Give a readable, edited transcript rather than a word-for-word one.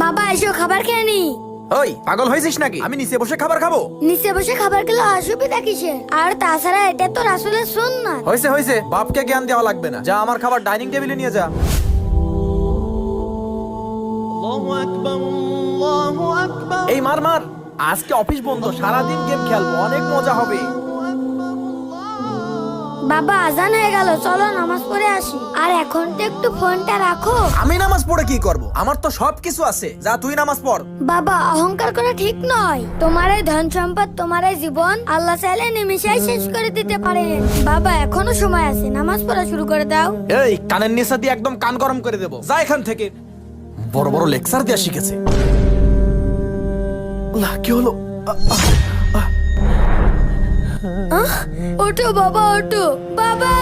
বাবা এসো খাবার খেয়ে নি। ওই পাগল হয়েছিস নাকি? আমি নিচে বসে খাবার খাবো? নিচে বসে খাবার খেলে অসুবিধা কিসের? আর তাছাড়া এটা তো রাসূলের সুন্নাত। হয়েছে হয়েছে, বাপকে জ্ঞান দেওয়া লাগবে না। যা আমার খাবার ডাইনিং টেবিলে নিয়ে যা। এই মার মার, আজকে অফিস বন্ধ, সারাদিন গেম খেলবো, অনেক মজা হবে। বাবা আজান হয়ে গেল, চলো নামাজ পড়ে আসি। আর এখন তো একটু ফোনটা রাখো। আমি নামাজ পড়ে কি করব? আমার তো সবকিছু আছে। যা তুই নামাজ পড়। বাবা অহংকার করা ঠিক নয়। তোমার এই ধন সম্পদ, তোমার এই জীবন আল্লাহ চাইলে নিমিষেই শেষ করে দিতে পারে। বাবা এখনো সময় আছে, নামাজ পড়া শুরু করে দাও। এই কানের নিচে দিয়ে একদম কান গরম করে দেবো। যা এখান থেকে। বড় বড় লেকচার দেওয়া শিখেছে। আল্লাহ, কি হলো? ওঠো বাবা, ওঠো বাবা।